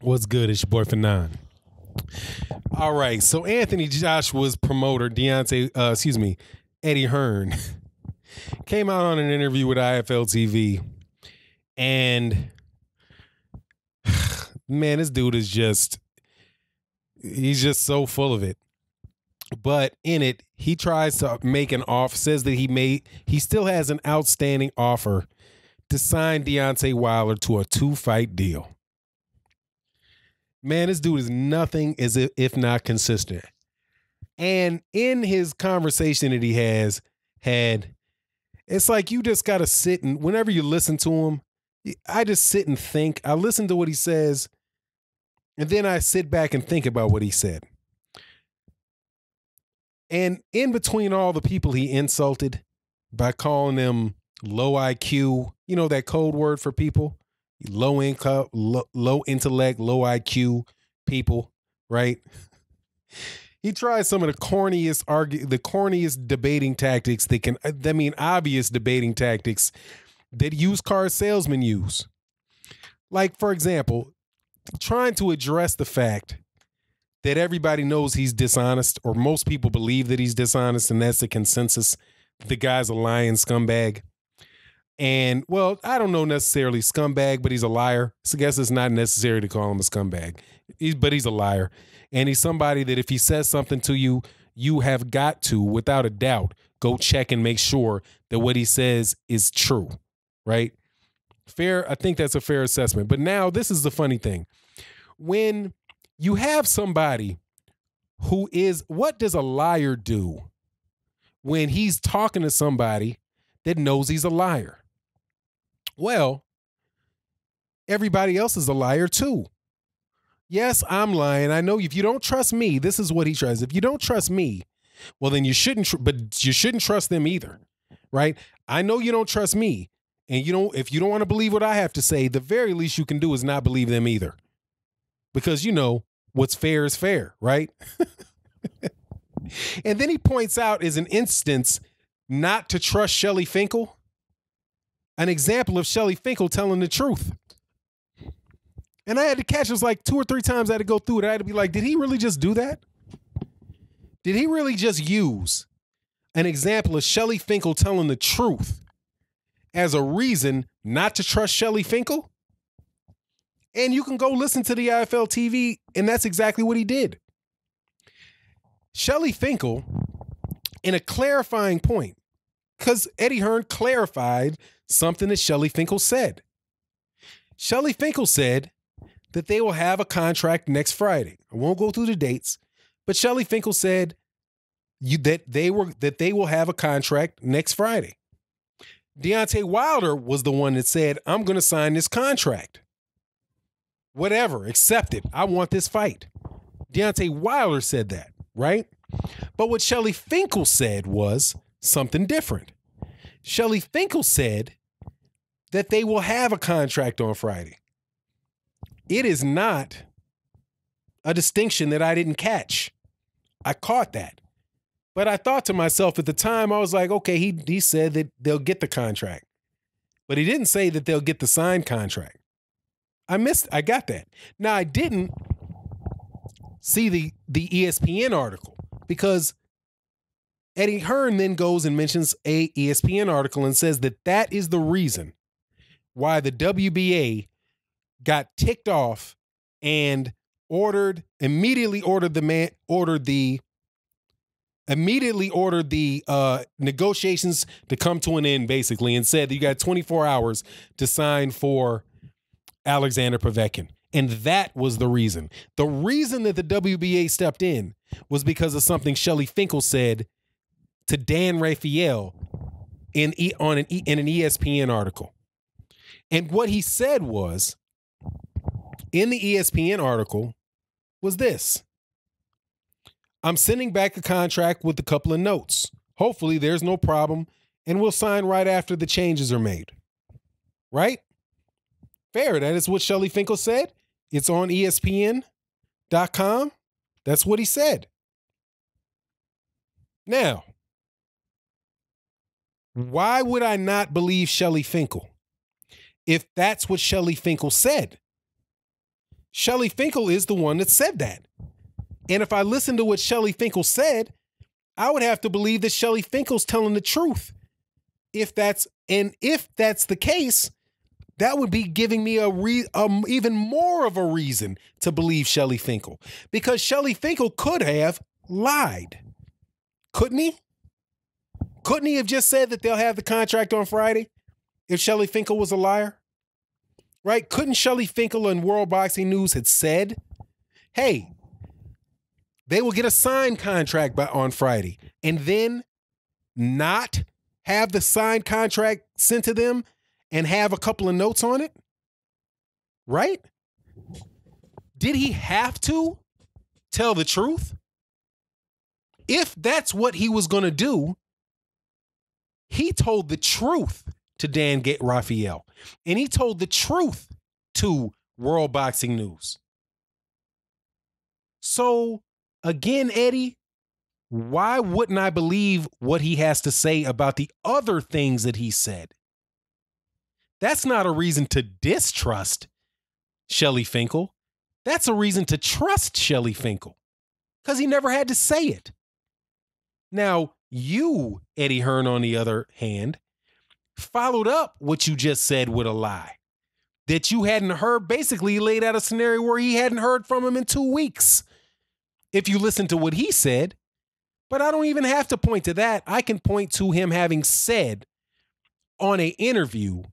What's good? It's your boy Fanon. All right, so Anthony Joshua's promoter, Eddie Hearn, came out on an interview with IFL TV, and man, this dude is he's just so full of it. But in it, he tries to make an offer, says that he still has an outstanding offer to sign Deontay Wilder to a 2-fight deal. Man, this dude is nothing if not consistent. And in his conversation that he had, it's like you just got to sit and whenever you listen to him, I just sit and think. I listen to what he says, and then I sit back and think about what he said. And in between all the people he insulted by calling them low IQ, you know, that code word for people, low income, low intellect, low IQ people, right? He tried some of the corniest debating tactics obvious debating tactics that used car salesmen use. Like, for example, trying to address the fact that everybody knows he's dishonest, or most people believe that he's dishonest, and that's the consensus. The guy's a lying scumbag. And, well, I don't know necessarily scumbag, but he's a liar. So I guess it's not necessary to call him a scumbag. But he's a liar. And he's somebody that if he says something to you, you have got to, without a doubt, go check and make sure that what he says is true, right? Fair. I think that's a fair assessment. But now this is the funny thing. When you have somebody who is, what does a liar do when he's talking to somebody that knows he's a liar? Well, everybody else is a liar too. Yes, I'm lying. I know if you don't trust me, this is what he tries. If you don't trust me, well, then you shouldn't, but you shouldn't trust them either, right? I know you don't trust me, and if you don't want to believe what I have to say, the very least you can do is not believe them either. Because, you know, what's fair is fair, right? And then he points out as an instance not to trust Shelly Finkel, an example of Shelly Finkel telling the truth. And I had to catch us like 2 or 3 times. I had to go through it. I had to be like, did he really just do that? Did he really just use an example of Shelly Finkel telling the truth as a reason not to trust Shelly Finkel? And you can go listen to the IFL TV, and that's exactly what he did. Shelly Finkel, in a clarifying point, because Eddie Hearn clarified something that Shelly Finkel said. Shelly Finkel said that they will have a contract next Friday. I won't go through the dates, but Shelly Finkel said that they will have a contract next Friday. Deontay Wilder was the one that said, I'm going to sign this contract. Whatever, accept it. I want this fight. Deontay Wilder said that, right? But what Shelly Finkel said was something different. Shelly Finkel said that they will have a contract on Friday. It is not a distinction that I didn't catch. I caught that. But I thought to myself at the time, I was like, okay, he said that they'll get the contract. But he didn't say that they'll get the signed contract. I got that. Now, I didn't see the ESPN article because Eddie Hearn then goes and mentions a ESPN article and says that is the reason why the WBA got ticked off and immediately ordered the negotiations to come to an end, basically, and said that you got 24 hours to sign for Alexander Povetkin. And that was the reason. The reason that the WBA stepped in was because of something Shelly Finkel said to Dan Raphael in an ESPN article. And what he said was, in the ESPN article, was this: I'm sending back a contract with a couple of notes. Hopefully there's no problem, and we'll sign right after the changes are made. Right? Fair. That is what Shelly Finkel said. It's on ESPN.com. That's what he said. Now, why would I not believe Shelly Finkel if that's what Shelly Finkel said? Shelly Finkel is the one that said that. And if I listen to what Shelly Finkel said, I would have to believe that Shelly Finkel's telling the truth. If that's the case, that would be giving me even more of a reason to believe Shelly Finkel, because Shelly Finkel could have lied. Couldn't he? Couldn't he have just said that they'll have the contract on Friday if Shelly Finkel was a liar? Right? Couldn't Shelly Finkel and World Boxing News had said, hey, they will get a signed contract on Friday, and then not have the signed contract sent to them and have a couple of notes on it? Right? Did he have to tell the truth? If that's what he was going to do, he told the truth to Dan Raphael, and he told the truth to World Boxing News. So, again, Eddie, why wouldn't I believe what he has to say about the other things that he said? That's not a reason to distrust Shelly Finkel. That's a reason to trust Shelly Finkel, because he never had to say it. Now, you, Eddie Hearn, on the other hand, followed up what you just said with a lie. That you hadn't heard, basically laid out a scenario where he hadn't heard from him in 2 weeks, if you listen to what he said. But I don't even have to point to that. I can point to him having said on an interview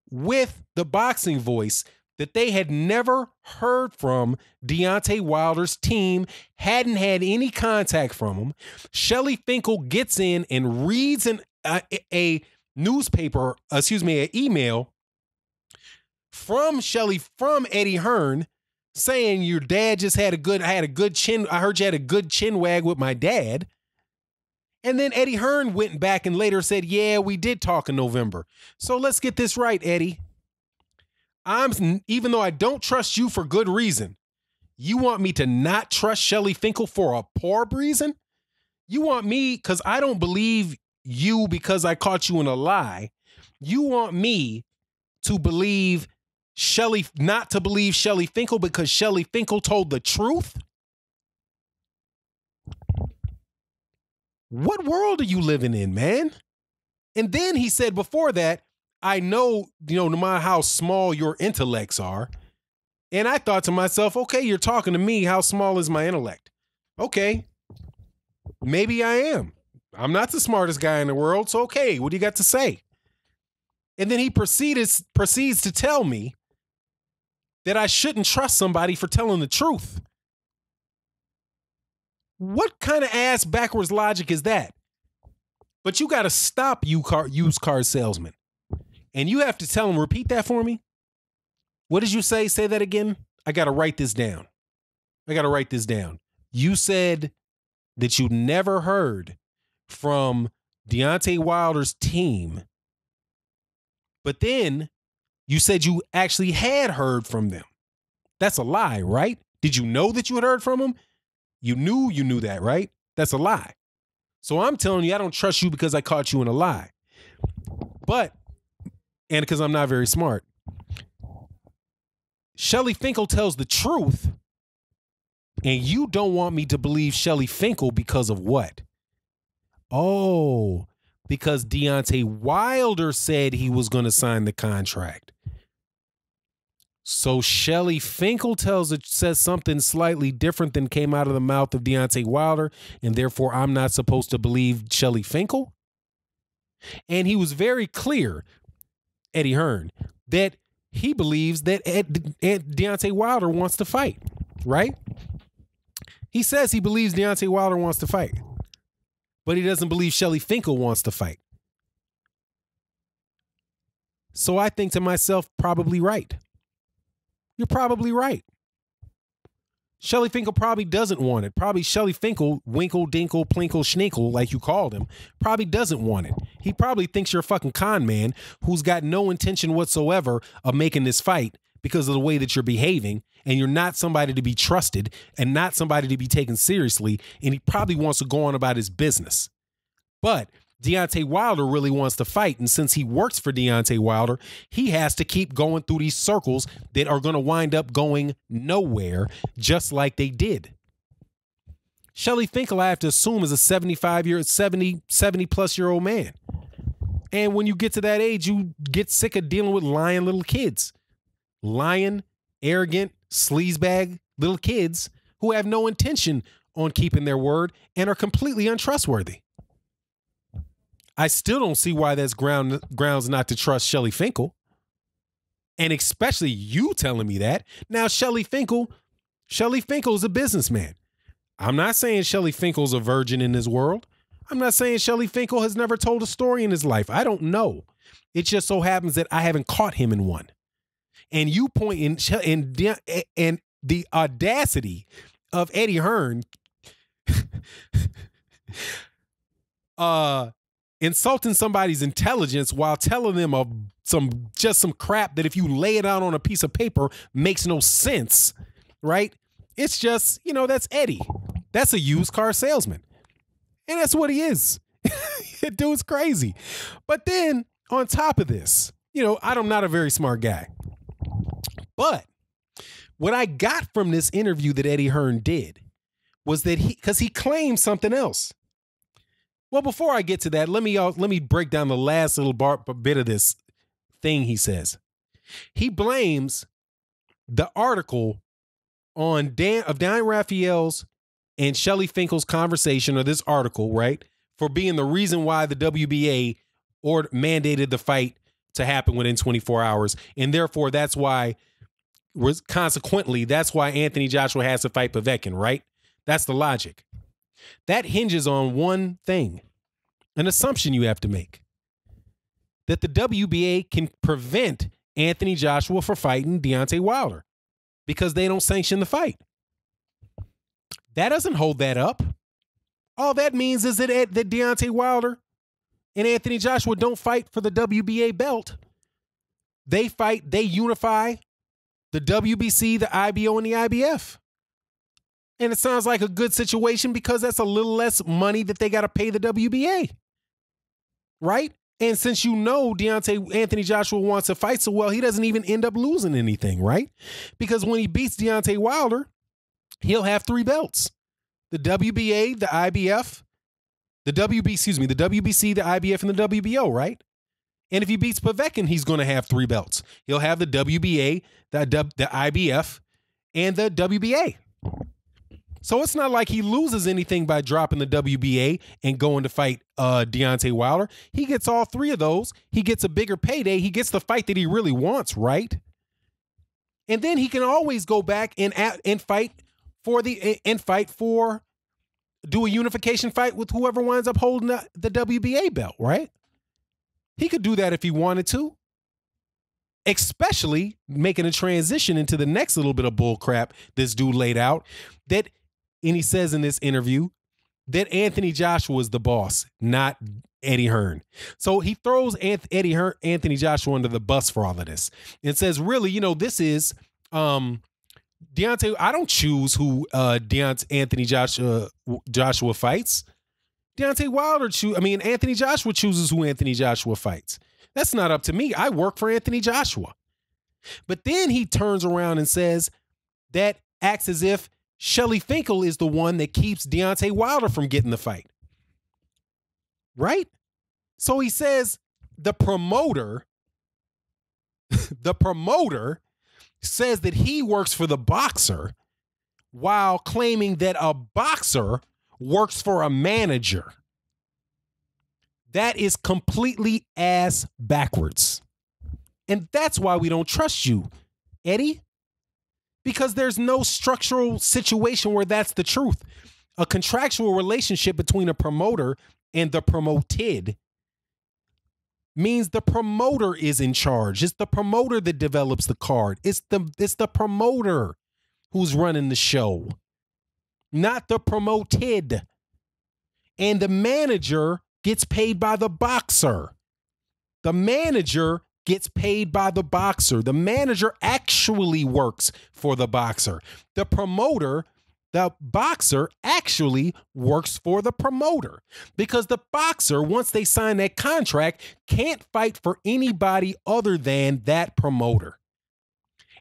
with the Boxing Voice that they had never heard from Deontay Wilder's team, hadn't had any contact from him. Shelly Finkel gets in and reads an email from Eddie Hearn saying your dad just had a good chin. I heard you had a good chin wag with my dad. And then Eddie Hearn went back and later said, yeah, we did talk in November. So let's get this right, Eddie. Even though I don't trust you for good reason, you want me to not trust Shelly Finkel for a poor reason? You want me, because I don't believe you because I caught you in a lie. You want me to believe not to believe Shelly Finkel because Shelly Finkel told the truth? What world are you living in, man? And then he said before that, I know, no matter how small your intellects are. And I thought to myself, okay, you're talking to me. How small is my intellect? Okay, maybe I am. I'm not the smartest guy in the world, so okay, what do you got to say? And then he proceeds to tell me that I shouldn't trust somebody for telling the truth. What kind of ass backwards logic is that? But you got to stop, used car salesman. And you have to tell him, repeat that for me. What did you say? Say that again. I got to write this down. You said that you never heard from Deontay Wilder's team, but then you said you actually had heard from them. That's a lie, right? Did you know that you had heard from them? You knew that, right? That's a lie. So I'm telling you, I don't trust you because I caught you in a lie. And because I'm not very smart. Shelly Finkel tells the truth, and you don't want me to believe Shelly Finkel because of what? Oh, because Deontay Wilder said he was going to sign the contract. So Shelly Finkel says something slightly different than came out of the mouth of Deontay Wilder, and therefore I'm not supposed to believe Shelly Finkel? And he was very clear, Eddie Hearn, that he believes that Deontay Wilder wants to fight, right? He says he believes Deontay Wilder wants to fight, but he doesn't believe Shelly Finkel wants to fight. So I think to myself, probably right. You're probably right. Shelly Finkel probably doesn't want it. Probably Shelly Finkel, Winkle, Dinkle, Plinkle, Schninkle, like you called him, probably doesn't want it. He probably thinks you're a fucking con man who's got no intention whatsoever of making this fight because of the way that you're behaving, and you're not somebody to be trusted and not somebody to be taken seriously, and he probably wants to go on about his business. But Deontay Wilder really wants to fight. And since he works for Deontay Wilder, he has to keep going through these circles that are going to wind up going nowhere, just like they did. Shelly Finkel, I have to assume, is a 70-plus-year-old man. And when you get to that age, you get sick of dealing with lying little kids. Lying, arrogant, sleazebag little kids who have no intention on keeping their word and are completely untrustworthy. I still don't see why that's grounds not to trust Shelly Finkel. And especially you telling me that. Now, Shelly Finkel is a businessman. I'm not saying Shelly Finkel's a virgin in this world. I'm not saying Shelly Finkel has never told a story in his life. I don't know. It just so happens that I haven't caught him in one. And you point in the audacity of Eddie Hearn insulting somebody's intelligence while telling them some crap that if you lay it out on a piece of paper makes no sense, right? It's just, that's Eddie. That's a used car salesman. And that's what he is. The dude's crazy. But then on top of this, I'm not a very smart guy. But what I got from this interview that Eddie Hearn did was that because he claimed something else. Well, before I get to that, let me break down the last little bit of this thing he says. He blames the article on Dan Raphael's and Shelly Finkel's conversation, or this article, right, for being the reason why the WBA mandated the fight to happen within 24 hours. And therefore, that's why Anthony Joshua has to fight Povetkin, right? That's the logic. That hinges on one thing, an assumption you have to make, that the WBA can prevent Anthony Joshua from fighting Deontay Wilder because they don't sanction the fight. That doesn't hold that up. All that means is that Deontay Wilder and Anthony Joshua don't fight for the WBA belt. They unify the WBC, the IBO, and the IBF. And it sounds like a good situation because that's a little less money that they got to pay the WBA. Right? And since Anthony Joshua wants to fight so well, he doesn't even end up losing anything, right? Because when he beats Deontay Wilder, he'll have 3 belts. The WBA, the IBF, the WBC, the IBF, and the WBO, right? And if he beats Povetkin, he's going to have 3 belts. He'll have the WBA, the IBF, and the WBA. So it's not like he loses anything by dropping the WBA and going to fight Deontay Wilder. He gets all 3 of those. He gets a bigger payday. He gets the fight that he really wants, right? And then he can always go back and fight do a unification fight with whoever winds up holding the WBA belt, right? He could do that if he wanted to, especially making a transition into the next little bit of bull crap this dude laid out. And he says in this interview that Anthony Joshua is the boss, not Eddie Hearn. So he throws Anthony Joshua under the bus for all of this and says, really, this is Deontay. I don't choose who Anthony Joshua fights. Anthony Joshua chooses who Anthony Joshua fights. That's not up to me. I work for Anthony Joshua. But then he turns around and says that acts as if Shelly Finkel is the one that keeps Deontay Wilder from getting the fight. Right? So he says the promoter says that he works for the boxer while claiming that a boxer works for a manager. That is completely ass backwards. And that's why we don't trust you, Eddie. Because there's no structural situation where that's the truth. A contractual relationship between a promoter and the promoted means the promoter is in charge. It's the promoter that develops the card. It's the promoter who's running the show, not the promoted. And the manager gets paid by the boxer. The manager gets paid by the boxer. The manager actually works for the boxer. The promoter the boxer actually works for the promoter, because the boxer, once they sign that contract, can't fight for anybody other than that promoter.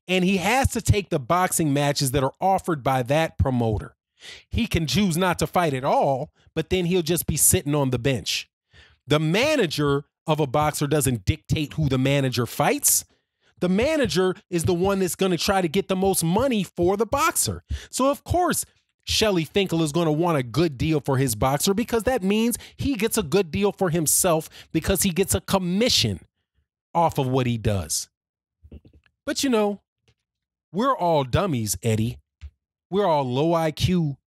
And he has to take the boxing matches that are offered by that promoter. He can choose not to fight at all, but then he'll just be sitting on the bench. The manager of a boxer doesn't dictate who the manager fights. The manager is the one that's going to try to get the most money for the boxer. So, of course, Shelly Finkel is going to want a good deal for his boxer, because that means he gets a good deal for himself, because he gets a commission off of what he does. But, you know, we're all dummies, Eddie. We're all low IQ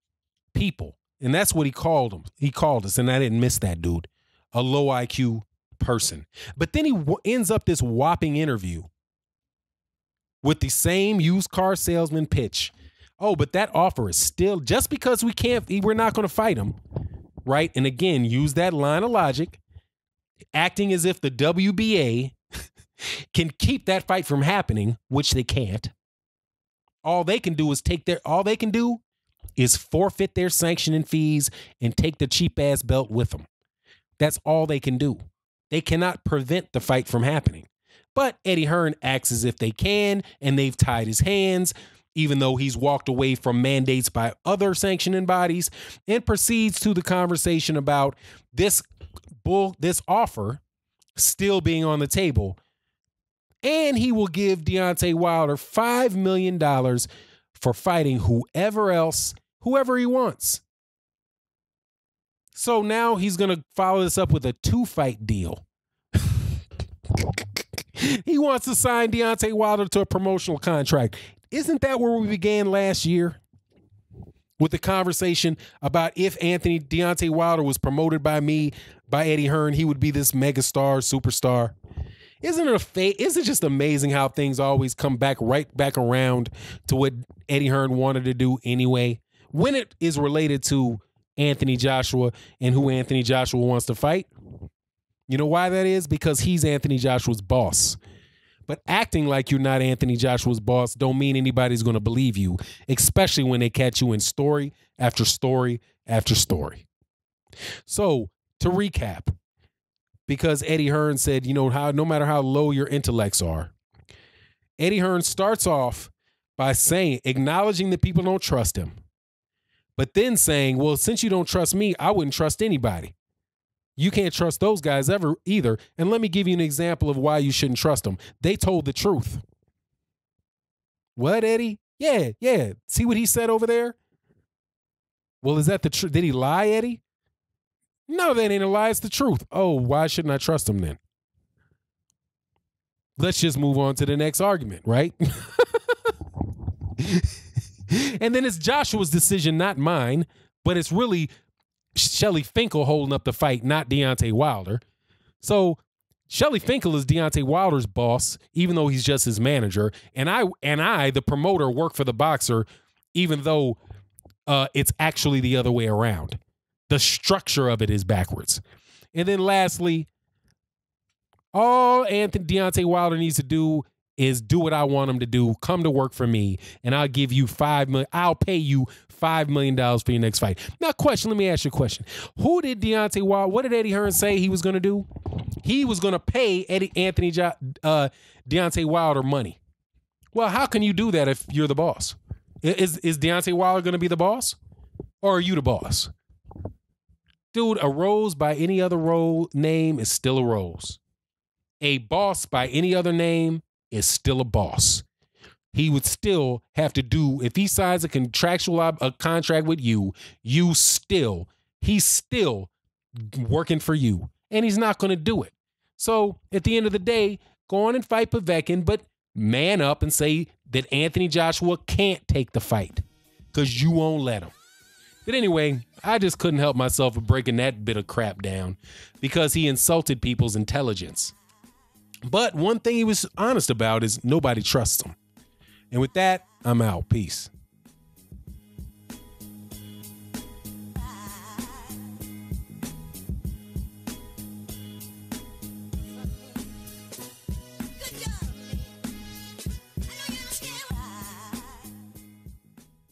people. And that's what he called them. He called us, and I didn't miss that, dude. A low IQ person. But then he ends up this whopping interview with the same used car salesman pitch. Oh, but that offer is still, just because we're not going to fight him, right? And again, use that line of logic, acting as if the WBA can keep that fight from happening, which they can't. All they can do is forfeit their sanctioning fees and take the cheap ass belt with them. That's all they can do. They cannot prevent the fight from happening. But Eddie Hearn acts as if they can, and they've tied his hands, even though he's walked away from mandates by other sanctioning bodies, and proceeds to the conversation about this offer still being on the table. And he will give Deontay Wilder $5 million for fighting whoever he wants. So now he's going to follow this up with a 2-fight deal. He wants to sign Deontay Wilder to a promotional contract. Isn't that where we began last year? With the conversation about if Deontay Wilder was promoted by Eddie Hearn, he would be this megastar, superstar. Isn't it just amazing how things always come right back around to what Eddie Hearn wanted to do anyway, when it is related to Anthony Joshua and who Anthony Joshua wants to fight? You know why that is? Because he's Anthony Joshua's boss. But acting like you're not Anthony Joshua's boss don't mean anybody's going to believe you, especially when they catch you in story after story after story. So, to recap, because Eddie Hearn said, no matter how low your intellects are, Eddie Hearn starts off by acknowledging that people don't trust him, but then saying, well, since you don't trust me, I wouldn't trust anybody. You can't trust those guys ever either. And let me give you an example of why you shouldn't trust them. They told the truth. What, Eddie? Yeah. See what he said over there? Well, is that the truth? Did he lie, Eddie? No, that ain't a lie. It's the truth. Oh, why shouldn't I trust him then? Let's just move on to the next argument, right? And then it's Joshua's decision, not mine, but it's really Shelly Finkel holding up the fight, not Deontay Wilder. So Shelly Finkel is Deontay Wilder's boss, even though he's just his manager. And I, the promoter, work for the boxer, even though it's actually the other way around. The structure of it is backwards. And then lastly, all Deontay Wilder needs to do is do what I want him to do. Come to work for me, and I'll give you $5 million. I'll pay you $5 million for your next fight. Now, let me ask you a question. What did Eddie Hearn say he was going to do? He was going to pay Deontay Wilder money. Well, how can you do that if you're the boss? Is Deontay Wilder going to be the boss? Or are you the boss? Dude, a rose by any other name is still a rose. A boss by any other name is still a boss. He would still have to do, if he signs a contract with you, he's still working for you. And he's not going to do it. So at the end of the day, go on and fight Povetkin, but man up and say that Anthony Joshua can't take the fight because you won't let him. But anyway, I just couldn't help myself from breaking that bit of crap down because he insulted people's intelligence. But one thing he was honest about is nobody trusts him. And with that, I'm out. Peace.